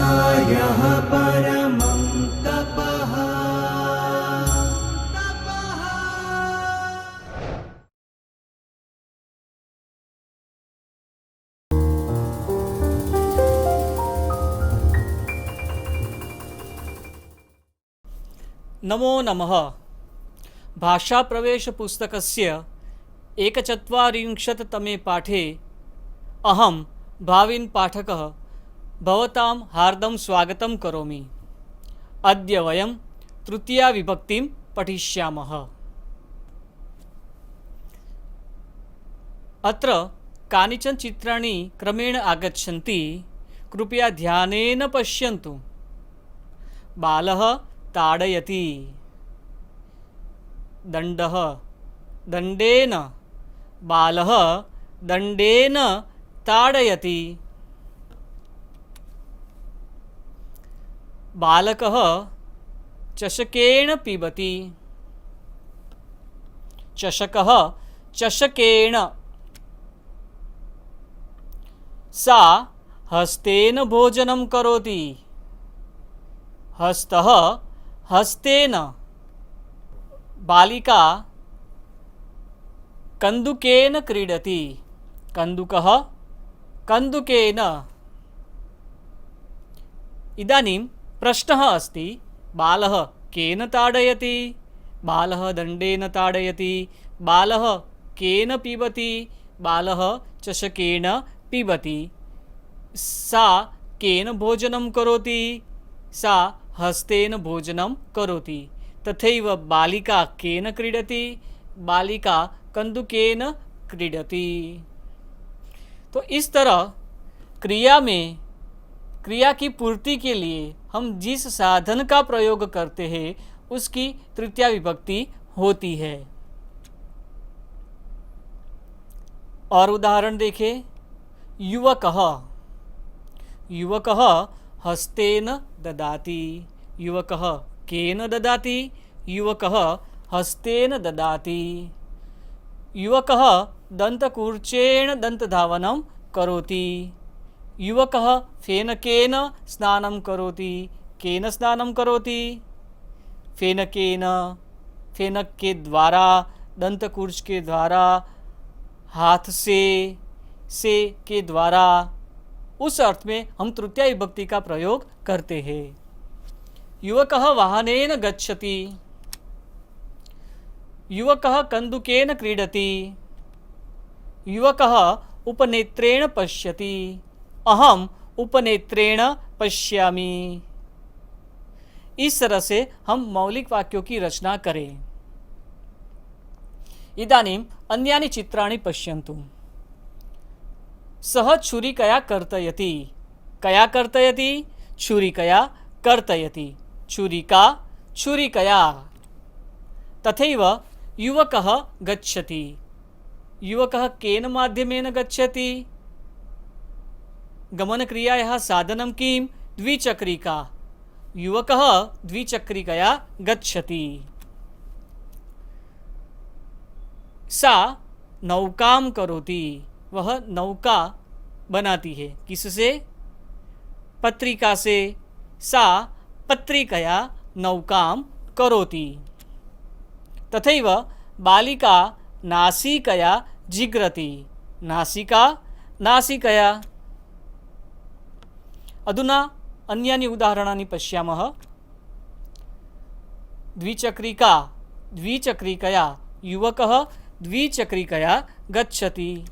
यः परमं तपः। नमो नमः। भाषाप्रवेशपुस्तकस्य 41तमे पाठे अहं भाविन् पाठकः भवतां हार्दं स्वागतं करोमि। अद्य वयं तृतीया विभक्तिं पठिष्यामः। अत्र कानिचन चित्राणि क्रमेण आगच्छन्ति, कृपया ध्यानेन पश्यन्तु। बालः ताडयति, दण्डः दण्डेन, बालः दण्डेन ताडयति। बालकः चषकेण पिबति, चषकः चषकेण। सा हस्तेन भोजनं करोति, हस्तः हस्तेन। बालिका कन्दुकेन क्रीडति, कन्दुकः कन्दुकेन। इदानीं प्रश्नः अस्ति, बालः केन ताडयति? बालः दण्डेन ताडयति। बालः केन पिबति? बालः चषकेन पिबति। सा केन भोजनं करोति? सा हस्तेन भोजनं करोति। तथैव बालिका केन क्रीडति? बालिका कन्दुकेन क्रीडति। तो इस तरह क्रिया की पूर्ति के लिए हम जिस साधन का प्रयोग करते हैं उसकी तृतीया विभक्ति होती है। और उदाहरण देखें, युवकः, युवकः हस्तेन ददाति। युवकः केन ददाति? युवकः हस्तेन ददाति। युवकः दन्तकूर्चेण दन्तधावनं करोति। युवकः फेनकेन स्नानं करोति। केन स्नानं करोति? फेनकेन। फेनक के द्वारा, दंतकूर्च के द्वारा, हाथ से के द्वारा। उस अर्थ में हम तृतीया विभक्ति का प्रयोग करते हैं। युवकः वाहनेन गच्छति, युवकः कन्दुकेन क्रीडति, युवकः उपनेत्रेण पश्यति, अहम उपनेत्रेण पश्यामि। इस तरह से हम मौलिक वाक्यों की रचना करें। इदानीम् अन्यानि चित्राणि पश्यन्तु। सः छुरिकया कर्तयति। कया कर्तयति? छुरिकया कर्तयति। छुरिका छुरिकया। तथैव युवकः गच्छति। युवकः केन माध्यमेन गच्छति? गमनक्रियायाः साधनं किं? द्विचक्रिका। युवकः द्विचक्रिकया गच्छति। सा नौकां करोति। वह नौका बनाती है। किससे? पत्रिका से। सा पत्रिकया नौकां करोति। तथैव बालिका नासिकया जिघ्रति। नासिका नासिकया। अधुना अन्यानि उदाहरणानि पश्यामः। द्विचक्रिका द्विचक्रिकया। युवकः द्विचक्रिकया गच्छति।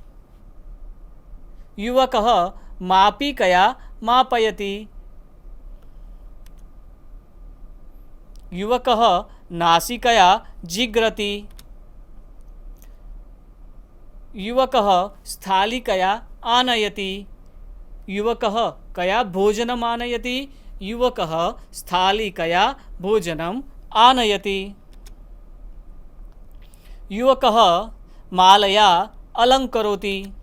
युवकः मापिकया मापयति। युवकः नासिकया जिघ्रति। युवकः स्थालिकया आनयति। युवकः कया भोजनम् आनयति? युवकः स्थालिकया भोजनम् आनयति। युवकः मालया अलङ्करोति।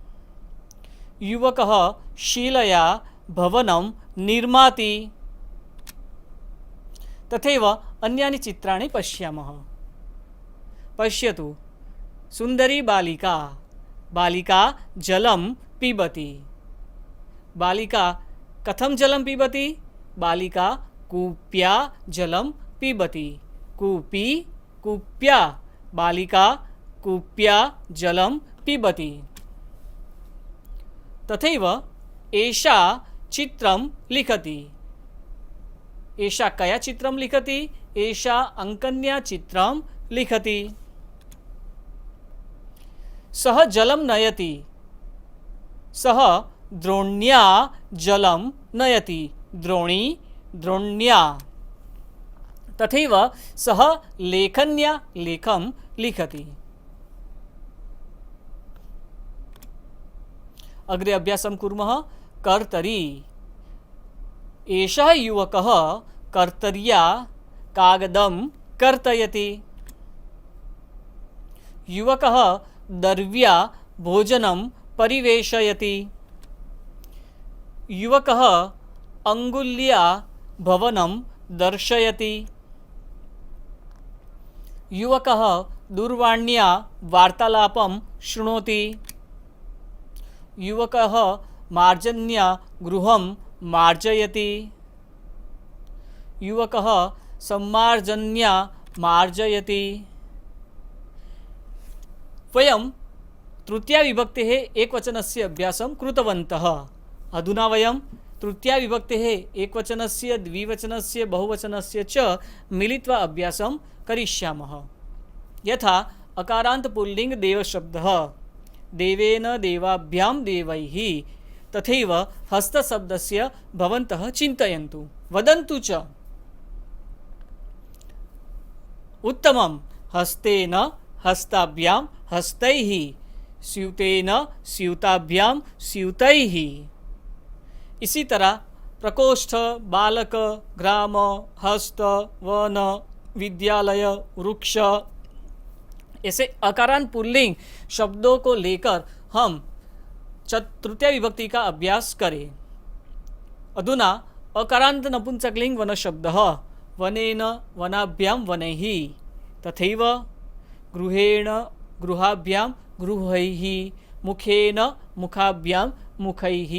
युवकः शीलया भवनं निर्माति। तथैव अन्यानि चित्राणि पश्यामः। पश्यतु, सुन्दरी बालिका। बालिका जलं पिबति। बालिका कथं जलं पिबति? बालिका कूप्या जलं पिबति। कूपी कूप्या बालिका कूप्या जलं पिबति। तथैव एषा चित्रं लिखति। एषा कया चित्रं लिखति? एषा अंकन्या चित्रं लिखति। सः जलं नयति। सः द्रोण्या जलं नयति। द्रोणी द्रोण्या। तथैव सः लेखन्या लेखं लिखति। अग्रे अभ्यासं कुर्मः। कर्तरी। एषः युवकः कर्तर्या कागदं कर्तयति। युवकः दर्व्या भोजनं परिवेशयति। युवकः अंगुल्या भवनं दर्शयति। युवकः दूरवाण्या वार्तालापं शृणोति। युवकः मार्जन्या गृहं मार्जयति। युवकः सम्मार्जन्या मार्जयति। वयं तृतीयाविभक्तेः एकवचनस्य अभ्यासं कृतवन्तः। अधुना वयं तृतीयाविभक्तेः एकवचनस्य द्विवचनस्य बहुवचनस्य च मिलित्वा अभ्यासं करिष्यामः। यथा अकारान्त पुल्लिंग देवशब्दः देवेन देवाभ्यां देवैः। तथैव हस्तशब्दस्य भवन्तः चिन्तयन्तु वदन्तु च। उत्तमं। हस्तेन हस्ताभ्यां हस्तैः। स्यूतेन स्यूताभ्यां स्यूतैः। इसी तरह प्रकोष्ठ बालक ग्राम हस्त वन विद्यालय वृक्ष ऐसे अकारांत पुल्लिंग शब्दों को लेकर हम तृतीय विभक्ति का अभ्यास करें। अधुना अकारांत नपुंसकलिंग वन शब्दः वनेन वनाभ्यां वनैः। तथैव गृहेण गृहाभ्यां गृहैः। मुखेन मुखाभ्यां मुखैः।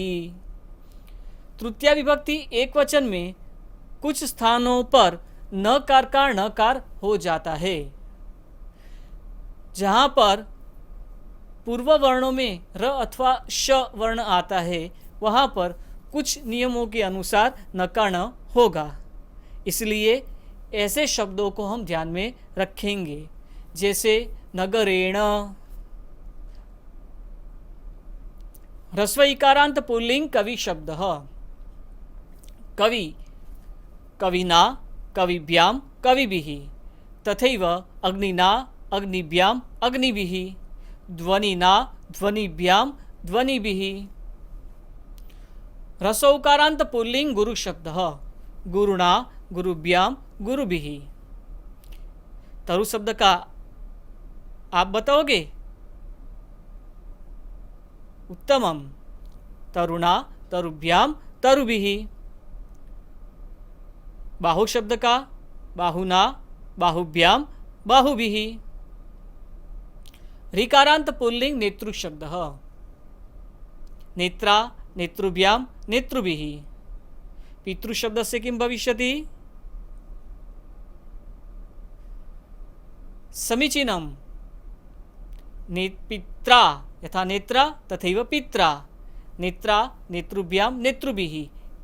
तृतीय विभक्ति एक वचन में कुछ स्थानों पर नकार का णकार हो जाता है। जहाँ पर पूर्व वर्णों में र अथवा श वर्ण आता है वहाँ पर कुछ नियमों के अनुसार नकार होगा। इसलिए ऐसे शब्दों को हम ध्यान में रखेंगे, जैसे नगरेण। ह्रस्व इकारांत पुल्लिंग कवि शब्द। कवि कविना कविभ्यां कविभिः। तथैव अग्निना अग्निभ्यां अग्निभिः। ध्वनिना ध्वनिभ्यां ध्वनिभिः। ह्रस्वौकारांत पुल्लिंग गुरु शब्दः गुरुणा गुरुभ्यां गुरुभिः। तरु शब्द का आप बताओगे? उत्तमम। तरुणा तरुभ्यां तरुभिः। बाहु शब्द का बाहुना बाहुभ्यां बाहुभिः। ऋकारांत पुल्लिंग नेत्रु शब्दः नेत्रा नेतृभ्यां नेतृभिः। पितृ शब्द से किं भविष्यति? समीचीनम्। पित्रा यथा नेत्रा तथैव पित्रा। नेत्रा नेतृभ्यां नेतृभिः।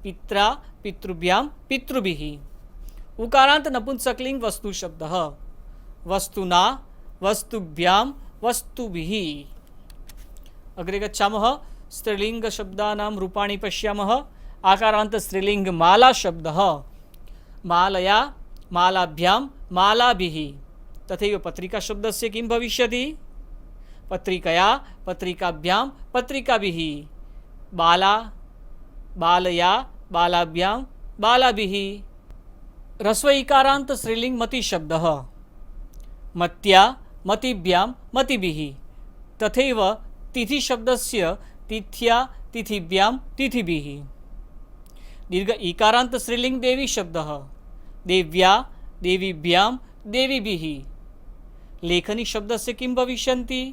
पित्रा पितृभ्यां पितृभिः। उकारांत नपुंसकलिंग वस्तु शब्दः वस्तुना वस्तुभ्यां वस्तुभिः। अग्रे गच्छामः। स्त्रीलिंग शब्दानां रूपाणि पश्यामः। आकारांत स्त्रीलिंग माला शब्दः मालया मालाभ्यां मालाभिः। तथैव पत्रिका शब्दस्य किं भविष्यति? पत्रिकया पत्रिकाभ्यां पत्रिकाभिः। बाला बालया बालाभ्यां बालाभिः। ह्रस्व इकारांत स्त्रीलिंग मति शब्दः मत्या मतिभ्यां मतिभिः। तथैव तिथि शब्दस्य तिथ्या तिथिभ्यां तिथिभिः। दीर्घ इकारांत स्त्रीलिंग देवी शब्दः देव्या देवीभ्यां देवीभिः। लेखनी शब्दस्य किं भविष्यन्ति?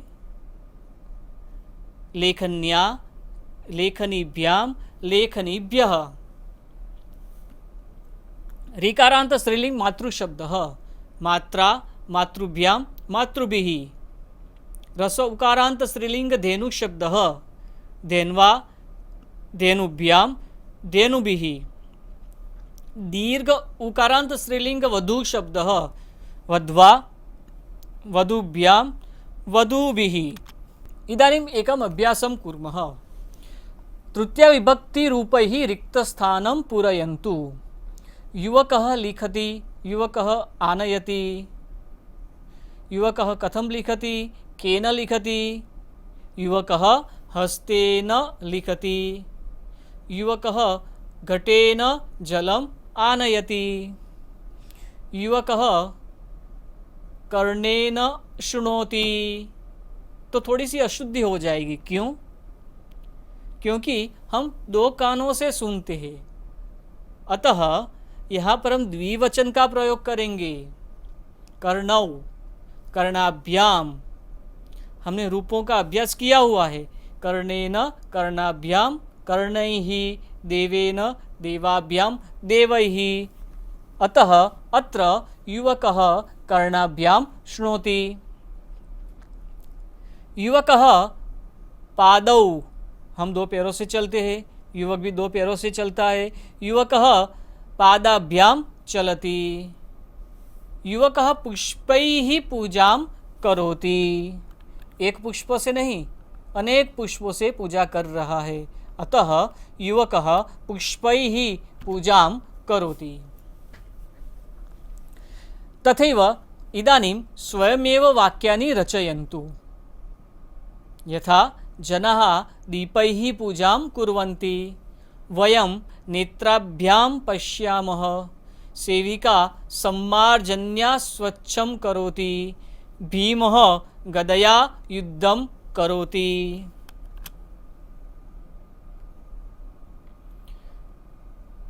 लेखन्या लेखनीभ्यां लेखनीभ्यः। ऋकारांत स्त्रीलिंग मातृशब्द मात्रा मातृभ्याम मातृभिः। ह्रस्व उकारांत स्त्रीलिंग धेनु शब्द धेन्वा धेनुभ्याम धेनुभिः। दीर्घ उकारांत स्त्रीलिंग वधू शब्द वध्वा वधूभ्याम वधूभिः। इदानीम् एकम् अभ्यासं कुर्मः। तृतीया विभक्ति रूपैः रिक्तस्थानं पूरयन्तु। युवकः लिखति, युवकः आनयति। युवकः कथं लिखति, केन लिखति। युवकः हस्तेन लिखति। युवकः घटेन जलम् आनयति। युवकः कर्णेन शृणोति। तो थोड़ी सी अशुद्धि हो जाएगी। क्यों? क्योंकि हम दो कानों से सुनते हैं, अतः यहाँ पर हम द्विवचन का प्रयोग करेंगे। कर्णौ, कर्णाभ्याम। हमने रूपों का अभ्यास किया हुआ है। कर्णेन कर्णाभ्याम कर्णैः, देवेन देवाभ्याम देवैः। अतः अत्र युवकः कर्णाभ्याम शृणोति। युवकः पादौ, हम दो पैरों से चलते हैं, युवक भी दो पैरों से चलता है। युवकः पादाभ्याम चलति। युवकः पुष्पैः पूजां करोति। एक पुष्प से नहीं, अनेक पुष्पों से पूजा कर रहा है, अतः युवकः पुष्पैः पूजां करोति। तथैव इदानीं स्वयमेव वाक्यानि रचयन्तु। यथा जनाः दीपैः पूजां कुर्वन्ति। वयं नेत्राभ्यां पश्यामः। सेविका सम्मार्जन्या स्वच्छं करोति। भीमः गदया युद्धं करोति।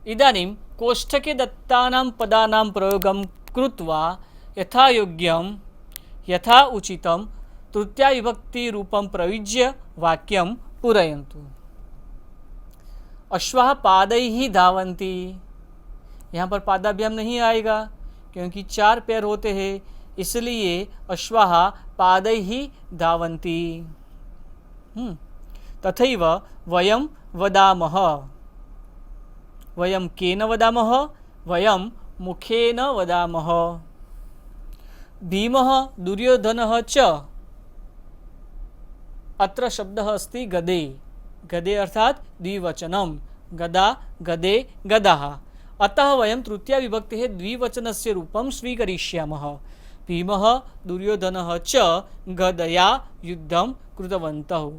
इदानीं कोष्ठके दत्तानां पदानां प्रयोगं कृत्वा यथायोग्यं यथा उचितं तृतीया विभक्ति रूपं प्रयुज्य वाक्यं पूरयन्तु। अश्वाः पादैः धावन्ति। यहाँ पर पादाभ्याम नहीं आएगा क्योंकि चार पैर होते हैं, इसलिए अश्वाः पादैः धावन्ति। तथैव वयं वदामः। वयं केन वदामः? वयं मुखेन वदामः। भीमः दुर्योधनः च। अत्र शब्दः अस्ति गदे। गदे अर्थात द्विवचनं। गदा गदे गदाः। अतः वयं तृतीया विभक्तेः द्विवचनस्य रूपं स्वीकरिष्यामः। भीमः दुर्योधनः च गदया युद्धं कृतवन्तौ।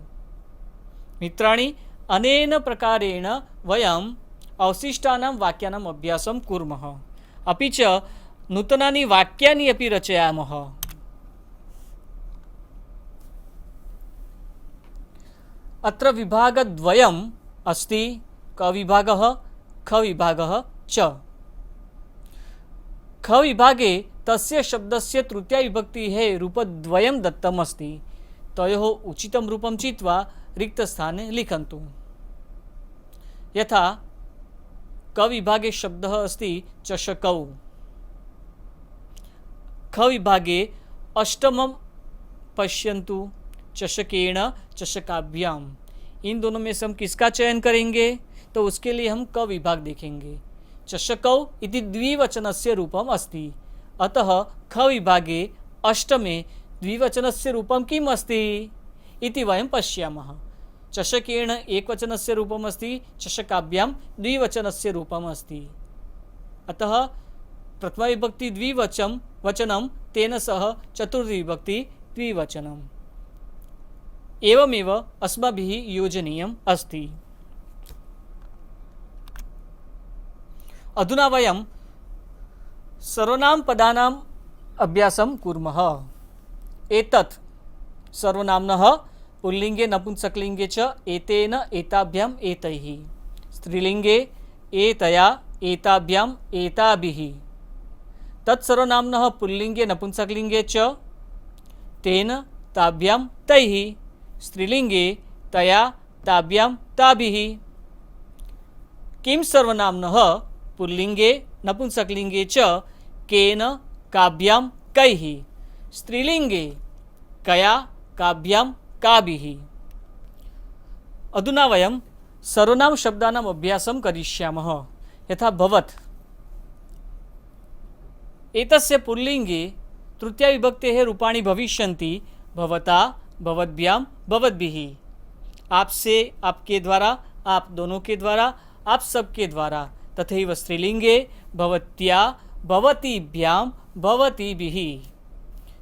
मित्राणि, अनेन प्रकारेण वयम् अवशिष्टानां वाक्यानाम् अभ्यासं कुर्मः, अपि च नूतनानि वाक्यानि अपि रचयामः। अत्र विभागद्वयम् अस्ति, कविभागः खविभागः च। खविभागे तस्य शब्दस्य तृतीया विभक्तेः रूपद्वयं दत्तम् अस्ति। तयोः उचितं रूपं चित्वा रिक्तस्थाने लिखन्तु। यथा कविभागे शब्दः अस्ति चषकौ। खविभागे अष्टमं पश्यन्तु, चषकेण चषकाभ्याम। इन दोनों में से हम किसका चयन करेंगे? तो उसके लिए हम क विभाग देखेंगे। चषकौ इति द्विवचनस्य रूपम् अस्ति, अतः ख विभागे अष्टमे द्विवचनस्य रूपं किम् अस्ति इति वयं पश्यामः। चषकेण एकवचनस्य रूपम् अस्ति, चषकाभ्यां द्विवचनस्य रूपम् अस्ति। अतः प्रथमा विभक्ति द्विवचनं तेन सह चतुर्थी विभक्ति द्विवचनम्। एवमेव अस्माभिः योजनीयम् अस्ति। अधुना वयं सर्वनाम पदानाम् अभ्यासं कुर्मः। एतत् सर्वनाम्नः पुल्लिङ्गे नपुंसकलिङ्गे च एतेन एताभ्याम् एतैः, स्त्रीलिङ्गे एतया एताभ्याम् एताभिः। तत् सर्वनाम्नः पुल्लिङ्गे नपुंसकलिङ्गे च तेन ताभ्यां तैः, स्त्रीलिङ्गे तया ताभ्यां ताभिः। किं सर्वनाम्नः पुल्लिङ्गे नपुंसकलिंगे च केन काभ्यां कैः, स्त्रीलिंगे कया काभ्यां काभिः। अधुना वयं सर्वनाम शब्दानाम् अभ्यासं करिष्यामः। यथा भवत्, एतस्य पुल्लिंगे तृतीया विभक्तेः रूपाणि भविष्यन्ति भवता, भवद्भ्यां, भवद्भिः। आपसे, आपके द्वारा, आप दोनों के द्वारा, आप सबके द्वारा। तथैव स्त्रीलिंगे भवत्या, भवतीभ्यां, भवतीभिः।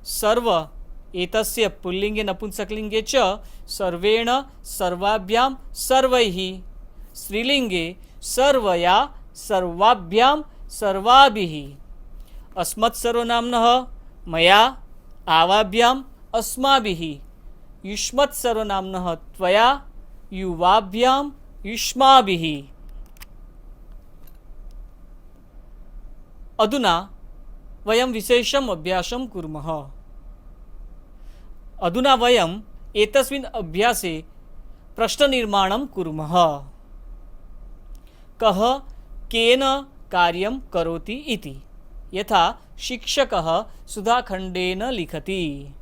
सर्व एतस्य पुल्लिंगे नपुंसकलिंगे च सर्वेण, सर्वाभ्यां, सर्वैः। स्त्रीलिंगे सर्वया, सर्वाभ्यां, सर्वाभिः। अस्मत्सर्वनाम्नः मया, आवाभ्याम्, अस्माभिः। युष्मत्सर्वनाम्नः त्वया, युवाभ्यां, युष्माभिः। अधुना वयं विशेषम् अभ्यासं कुर्मः। अधुना वयम् एतस्मिन् अभ्यासे प्रश्ननिर्माणं कुर्मः। कः केन कार्यं करोति इति। यथा शिक्षकः सुधाखण्डेन लिखति।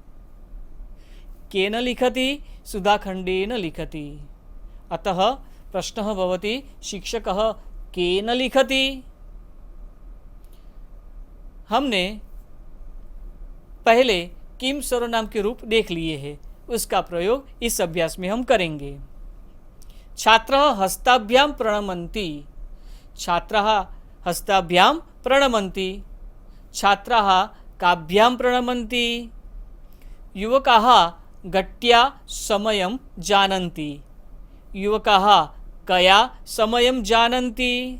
केन लिखति? सुधाखण्डेन लिखति। अतः प्रश्नः भवति शिक्षकः केन लिखति। हमने पहले किम सर्वनाम के रूप देख लिए हैं, उसका प्रयोग इस अभ्यास में हम करेंगे। छात्रः हस्ताभ्यां प्रणमन्ति। छात्राः हस्ताभ्यां प्रणमन्ति। छात्राः काभ्यां प्रणमन्ति। युवकाः घट्या समयं जानन्ति। युवकाः कया समयं जानन्ति।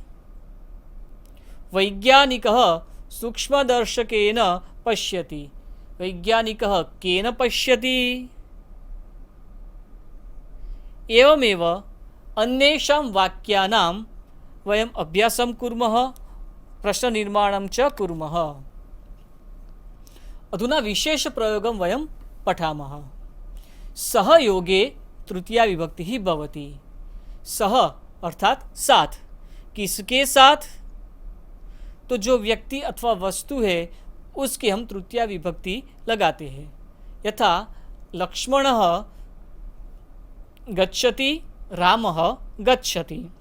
वैज्ञानिकः सूक्ष्मदर्शकेन पश्यति। वैज्ञानिकः केन पश्यति। एवमेव अन्येषां वाक्यानां वयम् अभ्यासं कुर्मः, प्रश्ननिर्माणं च कुर्मः। अधुना विशेषप्रयोगं वयं पठामः। सहयोगे तृतीया विभक्तिः भवति। सह अर्थात साथ। किसके साथ? तो जो व्यक्ति अथवा वस्तु है उसकी हम तृतीया विभक्ति लगाते हैं। यथा लक्ष्मणः गच्छति, रामः गच्छति।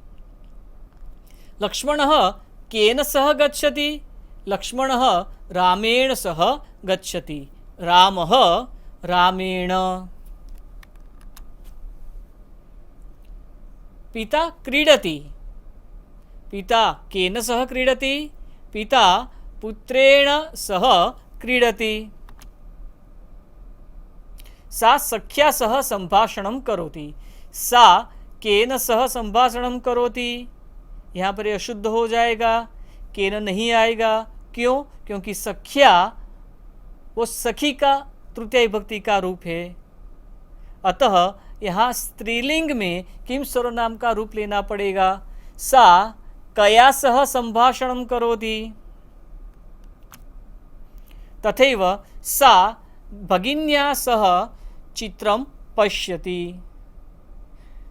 लक्ष्मणः केन सह गच्छति? लक्ष्मणः रामेण सह गच्छति। रामः रामेण। पिता क्रीडति। पिता केन सह क्रीडति? पिता पुत्रेण सह क्रीडति। सा सख्या सह संभाषणं करोति। सा केन सह संभाषणं करोति? यहाँ पर यह अशुद्ध हो जाएगा, केन नहीं आएगा। क्यों? क्योंकि सख्या वो सखी का तृतीया विभक्ति का रूप है। अतः यहाँ स्त्रीलिंग में किम सर्वनाम का रूप लेना पड़ेगा। सा कया सह संभाषणं करोति। तथैव सा भगिन्या सह चित्रं पश्यति।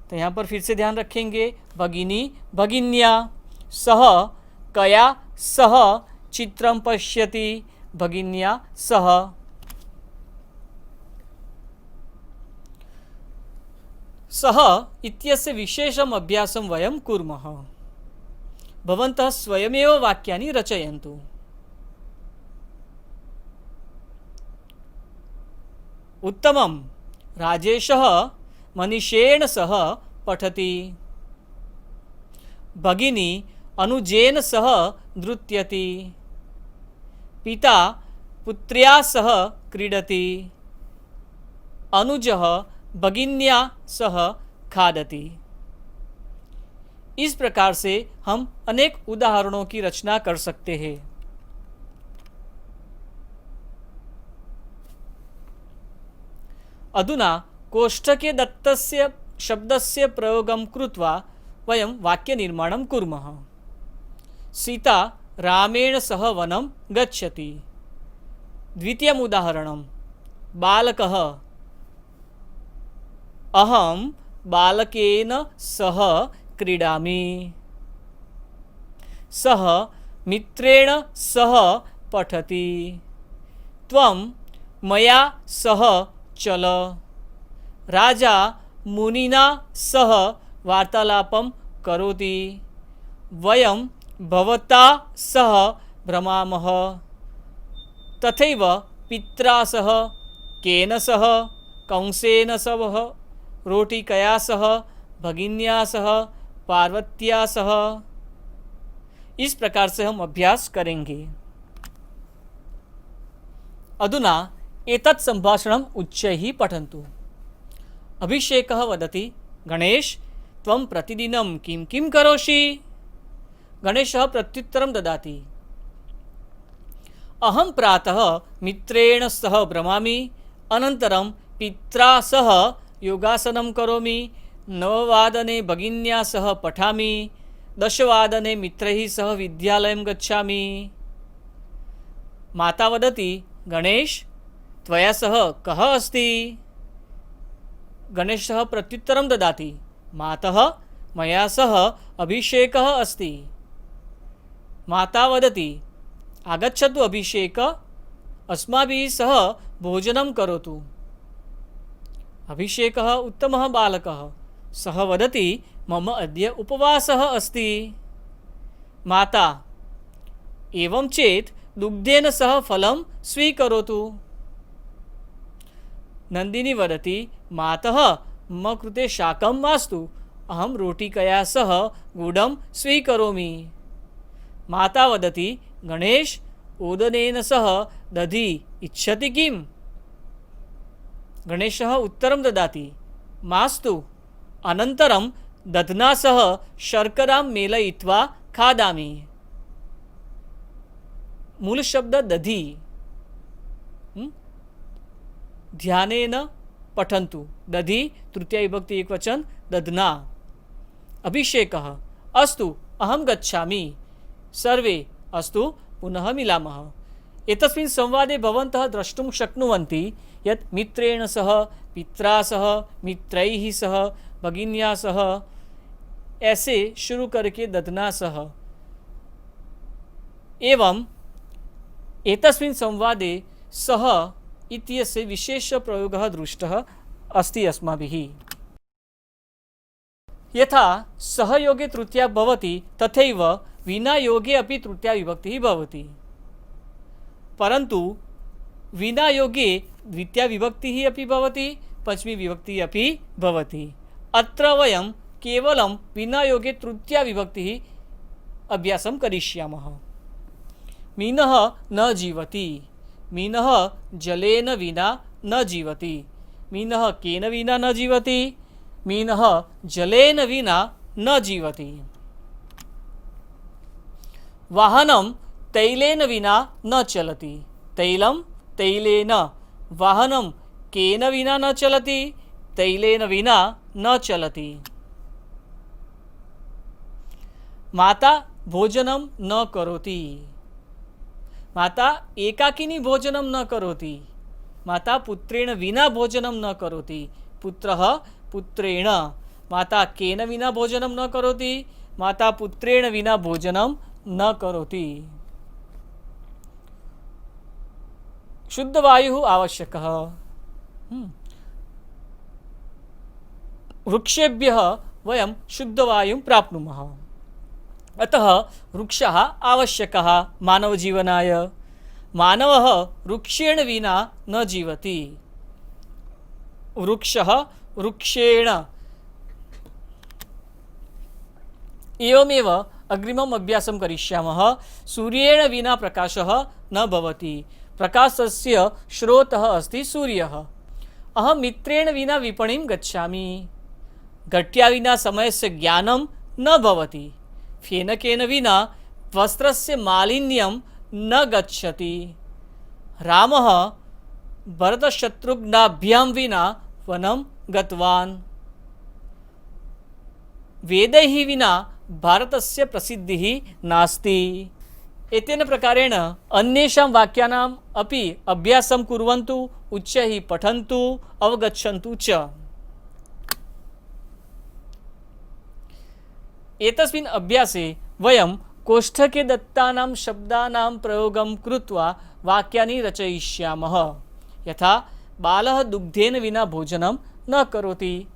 तो यहाँ पर फिर से ध्यान रखेंगे, भगिनी भगिन्या, सह कया सह चित्रं पश्यति, भगिन्या सह। सह इत्यस्य विशेषम् अभ्यासं वयं कुर्मः। भवन्तः स्वयमेव वाक्यानि रचयन्तु। उत्तमं। राजेशः मनीषेण सह पठति। भगिनी अनुजेन सह नृत्यति। पिता पुत्र्या सह क्रीडति। अनुजः भगिन्या सह खादति। इस प्रकार से हम अनेक उदाहरणों की रचना कर सकते हैं। अधुना कोष्ठके दत्तस्य शब्दस्य प्रयोगं कृत्वा वयं वाक्यनिर्माणं कुर्मः। सीता रामेण सह वनं गच्छति। द्वितीयम् उदाहरणं, बालकः अहं बालकेन सह क्रीडामि। सः मित्रेण सह पठति। त्वं मया सह चल। राजा मुनिना सह वार्तालापं करोति। वयं भवता सह भ्रमामः। तथैव पित्रा सह, केन सह, कंसेन सह, रोटिकया सह, भगिन्या सह, पार्वत्या सह। इस प्रकार से हम अभ्यास करेंगे। अधुना एतत् सम्भाषणम् उच्चैः पठन्तु। अभिषेकः वदति, गणेश त्वं प्रतिदिनं किं किं करोषि? गणेशः प्रत्युत्तरं ददाति, अहं प्रातः मित्रेण सह भ्रमामि, अनन्तरं पित्रा सह योगासनं करोमि, 9 वादने भगिन्या सह पठामि, 10 वादने मित्रैः सह विद्यालयं गच्छामि। माता वदति, गणेश त्वया सह कः अस्ति? गणेशः प्रत्युत्तरं ददाति, मातः मया सह अभिषेकः अस्ति। माता वदति, आगच्छतु अभिषेक, अस्माभिः सह भोजनं करोतु। अभिषेकः उत्तमः बालकः। सः वदति, मम अद्य उपवासः अस्ति। माता, एवं चेत् दुग्धेन सह फलं स्वीकरोतु। नन्दिनी वदति, मातः मम कृते शाकं मास्तु, अहं रोटिकया सह गुडं स्वीकरोमि। माता वदति, गणेश ओदनेन सह दधि इच्छति किम्? गणेशः उत्तरं ददाति, मास्तु, अनन्तरं दध्ना सह शर्करां मेलयित्वा खादामि। मूलशब्द दधि। ध्यानेन पठन्तु। दधि तृतीया-विभक्ति एकवचन, दध्ना। अभिषेकः, अस्तु अहं गच्छामि। सर्वे अस्तु पुनः मिलामः। एतस्मिन् संवादे भवन्तः द्रष्टुं शक्नुवन्ति यत् मित्रेण सह, पित्रा सह, मित्रैः सह, भगिन्या सह, ऐसे शुरू करके दध्ना सह। एवं एतस्मिन् संवादे सह इत्यस्य विशेषप्रयोगः दृष्टः अस्ति अस्माभिः। यथा सहयोगे तृतीया भवति तथैव विना योगे अपि तृतीया विभक्तिः भवति। परन्तु विना योगे द्वितीया विभक्तिः अपि भवति, पंचमी विभक्तिः अपि भवति। अत्र वयं केवलं विना योगे तृतीया विभक्तिः अभ्यासं करिष्यामः। मीनः न जीवति। मीनः जलेन विना न जीवति। मीनः केन विना न जीवति? मीनः जलेन विना न जीवति। वाहनं तैलेन विना न चलति। तैलं तैलेन। वाहनं केन विना न चलति? तैलेन विना न चलति। माता भोजनं न करोति। माता एकाकिनी भोजनं न करोति। माता पुत्रेण विना भोजनं न करोति। पुत्रः पुत्रेण। माता केन विना भोजनं न करोति? माता पुत्रेण विना भोजनं न करोति। शुद्धवायुः आवश्यकः। वृक्षेभ्यः वयं शुद्धवायुं प्राप्नुमः। अतः वृक्षः आवश्यकः मानवजीवनाय। मानवः वृक्षेण विना न जीवति। वृक्षः वृक्षेण। एवमेव अग्रिमम् अभ्यासं करिष्यामः। सूर्येण विना प्रकाशः न भवति। प्रकाशस्य स्रोतः अस्ति सूर्यः। अहं मित्रेण विना विपणिं गच्छामि। घट्या विना समयस्य ज्ञानं न भवति। फेनकेन विना वस्त्रस्य मालिन्यं न गच्छति। रामः भरतशत्रुघ्नाभ्यां विना वनं गतवान्। वेदैः विना भारतस्य प्रसिद्धिः नास्ति। एतेन प्रकारेण अन्येषां वाक्यानाम् अपि अभ्यासं कुर्वन्तु, उच्चैः पठन्तु, अवगच्छन्तु च। एतस्मिन् अभ्यासे वयं कोष्ठके दत्तानां शब्दानां प्रयोगं कृत्वा वाक्यानि रचयिष्यामः। यथा बालः दुग्धेन विना भोजनं न करोति,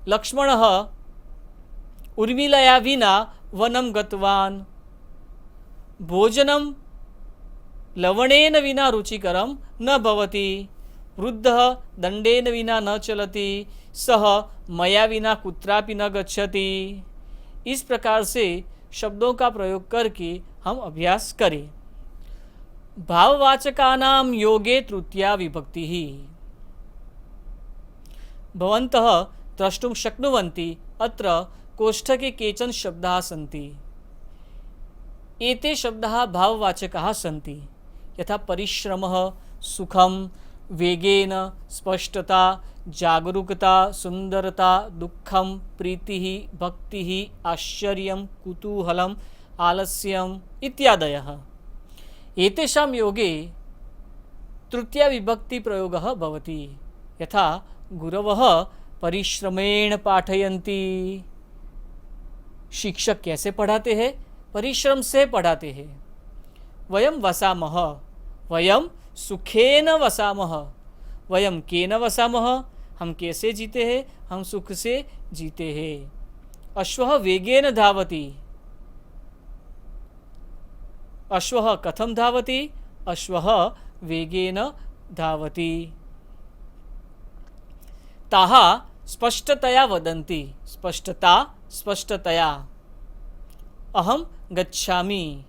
लक्ष्मणः उर्मिलया विना वनं गतवान्, भोजनं लवणेन विना रुचिकरं न भवति, वृद्धः दंडेन विना न चलति, सः मया विना कुत्रापि न गच्छति। इस प्रकार से शब्दों का प्रयोग करके हम अभ्यास करें। भाववाचकानां योगे तृतीया विभक्ति ही। भवन्तः द्रष्टुं शक्नुवन्ति अत्र कोष्ठके केचन शब्दाः सन्ति। एते शब्दाः भाववाचकाः सन्ति। यथा परिश्रमः, सुखम, वेगेन, स्पष्टता, जागरूकता, सुंदरता, दुःखम, प्रीतिः, भक्तिः, आश्चर्यं, कुतूहलम्, आलस्यम् इत्यादयः। एतेषां योगे तृतीया विभक्ति प्रयोगः भवति। यथा गुरवः परिश्रमेण पाठयन्ति। शिक्षक कैसे पढ़ाते हैं? परिश्रम से पढ़ाते हैं। वयं वसामः, वयं सुखेन वसामः। वयं केन वसामः? हम कैसे जीते हैं? हम सुख से जीते हैं। अश्वः वेगेन धावति। अश्वः कथं धावति? अश्वः वेगेन धावति। ताः स्पष्टतया वदन्ति। स्पष्टता, स्पष्टतया। अहं गच्छामि,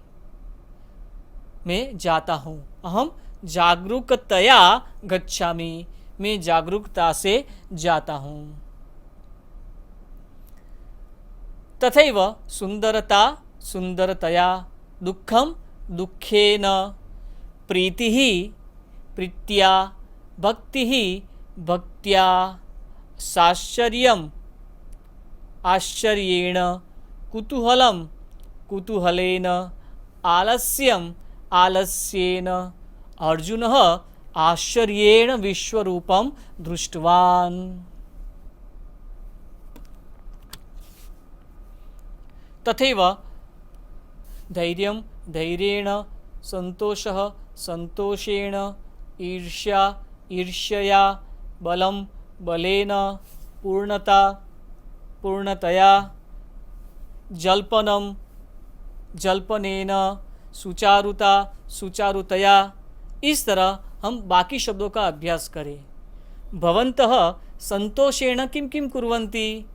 मैं जाता हूँ। अहम जागरूकतया गच्छामि, मैं जागरूकता से जाता हूँ। तथैव सुंदरता, सुंदरतया, दुःखम, दुःखेन, प्रीतिः, प्रीत्या, भक्तिः, भक्त्या, साश्चर्यम्, आश्चर्येण, कुतूहलं, कुतूहलेन, आलस्यम्, आलस्येन। अर्जुनः आश्चर्येण विश्वरूपं दृष्टवान्। तथैव धैर्यं, धैर्येण, संतोषः, संतोषेण, ईर्ष्या, ईर्ष्यया, बलं, बलेन, पूर्णता, पूर्णतया, जल्पनं, जल्पनेन, सुचारुता, सुचारुतया। इस तरह हम बाकी शब्दों का अभ्यास करें। भवन्तः संतोषेण किं किं कुर्वन्ति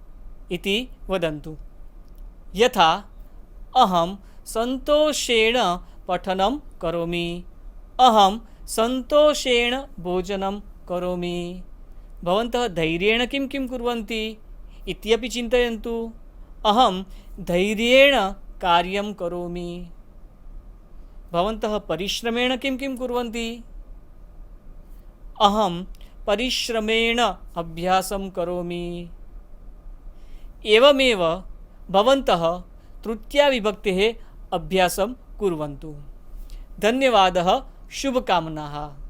इति वदन्तु। यथा अहं संतोषेण पठनं करोमि, अहं संतोषेण भोजनं करोमि। भवन्तः धैर्येण किं किं कुर्वन्ति इत्यपि चिन्तयन्तु। अहं धैर्येण कार्यं करोमि। भवन्तः परिश्रमेण किं किं कुर्वन्ति? अहं परिश्रमेण अभ्यासं करोमि। एवमेव भवन्तः तृतीया विभक्तेः अभ्यासं कुर्वन्तु। धन्यवादः, शुभकामनाः।